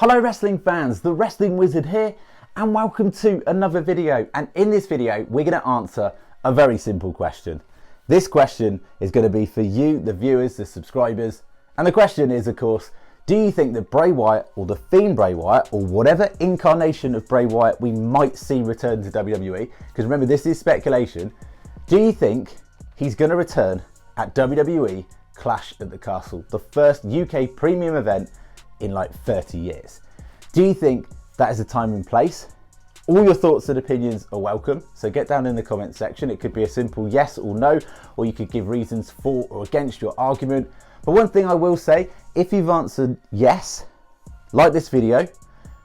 Hello wrestling fans, the Wrestling Wizard here, and welcome to another video. And in this video, we're going to answer a very simple question. This question is going to be for you, the viewers, the subscribers. And the question is, of course, do you think that Bray Wyatt, or the Fiend Bray Wyatt, or whatever incarnation of Bray Wyatt we might see return to WWE, because remember, this is speculation, do you think he's going to return at WWE Clash at the Castle, the first UK premium event in like 30 years? Do you think that is a time and place? All your thoughts and opinions are welcome, so get down in the comment section. It could be a simple yes or no, or you could give reasons for or against your argument. But one thing I will say, if you've answered yes, like this video,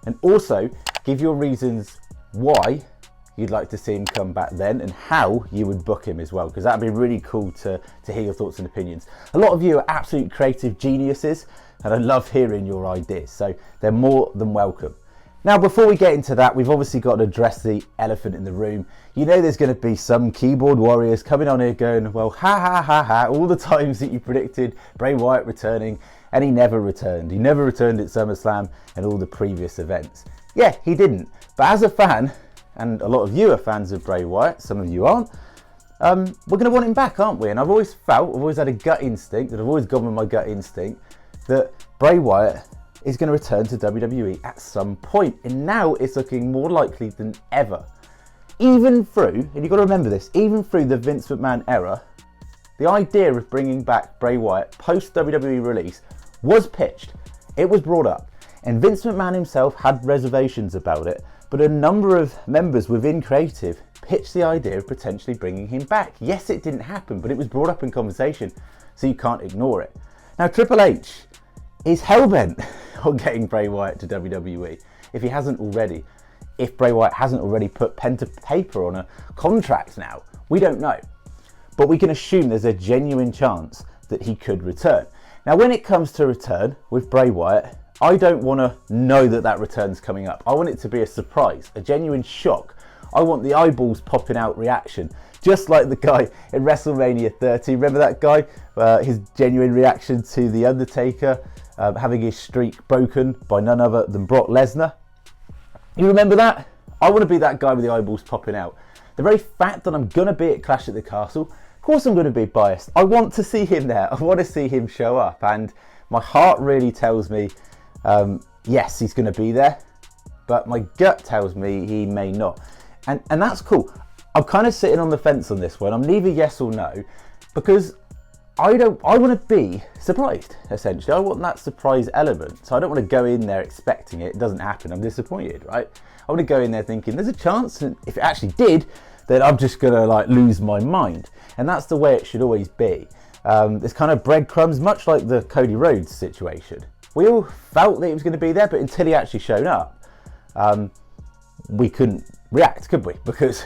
and also give your reasons why you'd like to see him come back then and how you would book him as well, because that'd be really cool to hear your thoughts and opinions. A lot of you are absolute creative geniuses, and I love hearing your ideas, so they're more than welcome. Now, before we get into that, we've obviously got to address the elephant in the room. You know there's going to be some keyboard warriors coming on here going, well, ha ha ha ha, all the times that you predicted Bray Wyatt returning, and he never returned. He never returned at SummerSlam and all the previous events. Yeah, he didn't. But as a fan, and a lot of you are fans of Bray Wyatt, some of you aren't, we're going to want him back, aren't we? And I've always had a gut instinct, and I've always gone with my gut instinct, that Bray Wyatt is going to return to WWE at some point. And now it's looking more likely than ever. Even through, and you've got to remember this, even through the Vince McMahon era, the idea of bringing back Bray Wyatt post WWE release was pitched. It was brought up. And Vince McMahon himself had reservations about it, but a number of members within creative pitched the idea of potentially bringing him back. Yes, it didn't happen, but it was brought up in conversation, so you can't ignore it. Now, Triple H is hell-bent on getting Bray Wyatt to WWE, if he hasn't already. If Bray Wyatt hasn't already put pen to paper on a contract now, we don't know. But we can assume there's a genuine chance that he could return. Now, when it comes to return with Bray Wyatt, I don't want to know that that return's coming up. I want it to be a surprise, a genuine shock. I want the eyeballs popping out reaction, just like the guy in WrestleMania 30. Remember that guy? His genuine reaction to The Undertaker having his streak broken by none other than Brock Lesnar. You remember that? I want to be that guy with the eyeballs popping out. The very fact that I'm going to be at Clash at the Castle, of course I'm going to be biased. I want to see him there. I want to see him show up. And my heart really tells me, yes, he's going to be there. But my gut tells me he may not. And that's cool. I'm kind of sitting on the fence on this one. I'm neither yes or no, because I want to be surprised, essentially. I want that surprise element. So I don't want to go in there expecting it. It doesn't happen. I'm disappointed, right? I want to go in there thinking there's a chance, and if it actually did, then I'm just going to like lose my mind. And that's the way it should always be. There's kind of breadcrumbs, much like the Cody Rhodes situation. We all felt that he was going to be there, but until he actually showed up, we couldn't react, could we? Because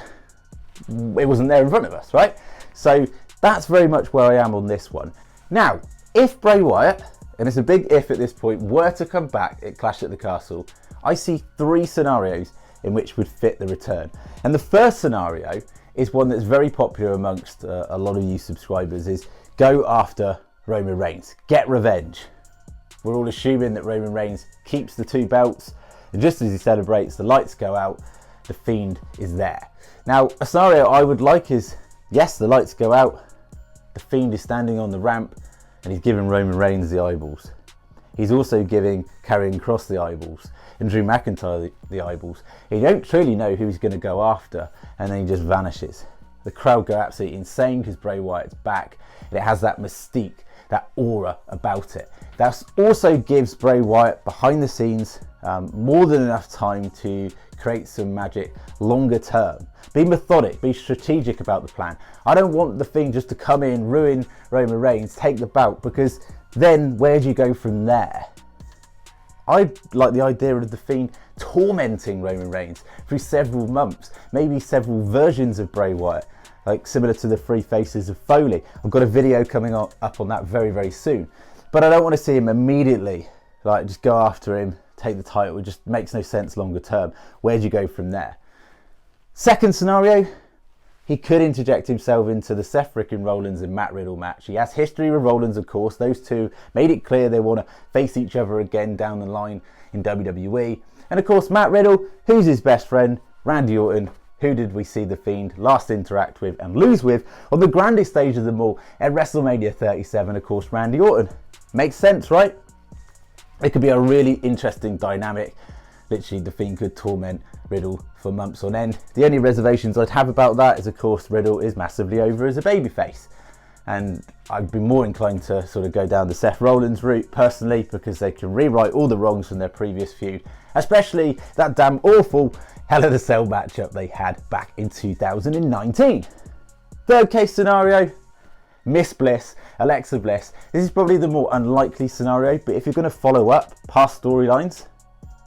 it wasn't there in front of us, right? So that's very much where I am on this one. Now, if Bray Wyatt, and it's a big if at this point, were to come back at Clash at the Castle, I see three scenarios in which would fit the return. And the first scenario is one that's very popular amongst a lot of you subscribers, is go after Roman Reigns, get revenge. We're all assuming that Roman Reigns keeps the two belts, and just as he celebrates, the lights go out, the Fiend is there. Now, a scenario I would like is, yes, the lights go out, the Fiend is standing on the ramp, and he's giving Roman Reigns the eyeballs. He's also giving Karrion Kross the eyeballs, and Drew McIntyre the eyeballs. You don't truly know who he's going to go after, and then he just vanishes. The crowd go absolutely insane because Bray Wyatt's back, and it has that mystique, that aura about it. That also gives Bray Wyatt behind the scenes more than enough time to create some magic longer term. Be methodic, be strategic about the plan. I don't want the Fiend just to come in, ruin Roman Reigns, take the belt, because then where do you go from there? I like the idea of the Fiend tormenting Roman Reigns through several months, maybe several versions of Bray Wyatt, like similar to the Three Faces of Foley. I've got a video coming up on that very, very soon. But I don't want to see him immediately, like just go after him, take the title. It just makes no sense longer term. Where do you go from there? Second scenario, he could interject himself into the Seth frickin' Rollins and Matt Riddle match. He has history with Rollins, of course. Those two made it clear they want to face each other again down the line in WWE. And of course, Matt Riddle, who's his best friend? Randy Orton. Who did we see the Fiend last interact with and lose with on the grandest stage of them all at WrestleMania 37? Of course, Randy Orton. Makes sense, right? It could be a really interesting dynamic. Literally, the Fiend could torment Riddle for months on end. The only reservations I'd have about that is, of course, Riddle is massively over as a babyface. And I'd be more inclined to sort of go down the Seth Rollins route personally, because they can rewrite all the wrongs from their previous feud, especially that damn awful Hell in a Cell matchup they had back in 2019. Third case scenario, Miss Bliss, Alexa Bliss. This is probably the more unlikely scenario, but if you're going to follow up past storylines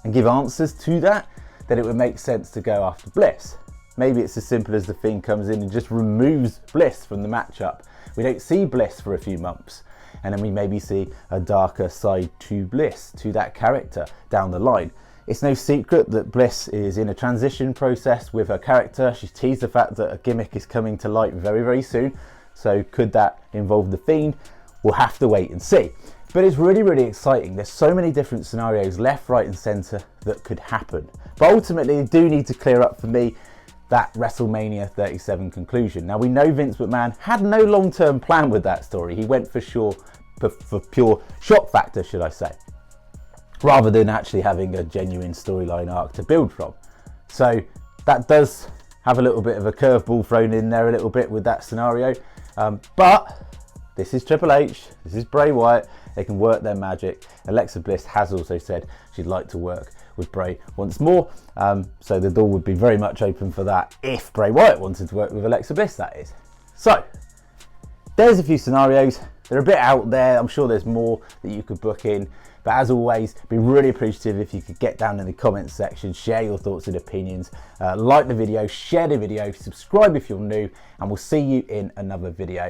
and give answers to that, then it would make sense to go after Bliss. Maybe it's as simple as the Fiend comes in and just removes Bliss from the matchup. We don't see Bliss for a few months, and then we maybe see a darker side to Bliss, to that character down the line. It's no secret that Bliss is in a transition process with her character. She's teased the fact that a gimmick is coming to light very, very soon. So could that involve the Fiend? We'll have to wait and see. But it's really, really exciting. There's so many different scenarios left, right and centre that could happen. But ultimately, they do need to clear up for me that WrestleMania 37 conclusion. Now, we know Vince McMahon had no long-term plan with that story. He went for pure shock factor, should I say, rather than actually having a genuine storyline arc to build from. So that does have a little bit of a curveball thrown in there a little bit with that scenario. But this is Triple H, this is Bray Wyatt, they can work their magic. Alexa Bliss has also said she'd like to work with Bray once more. So the door would be very much open for that if Bray Wyatt wanted to work with Alexa Bliss, that is. So there's a few scenarios. They're a bit out there. I'm sure there's more that you could book in. But as always, be really appreciative if you could get down in the comments section, share your thoughts and opinions, like the video, share the video, subscribe if you're new, and we'll see you in another video.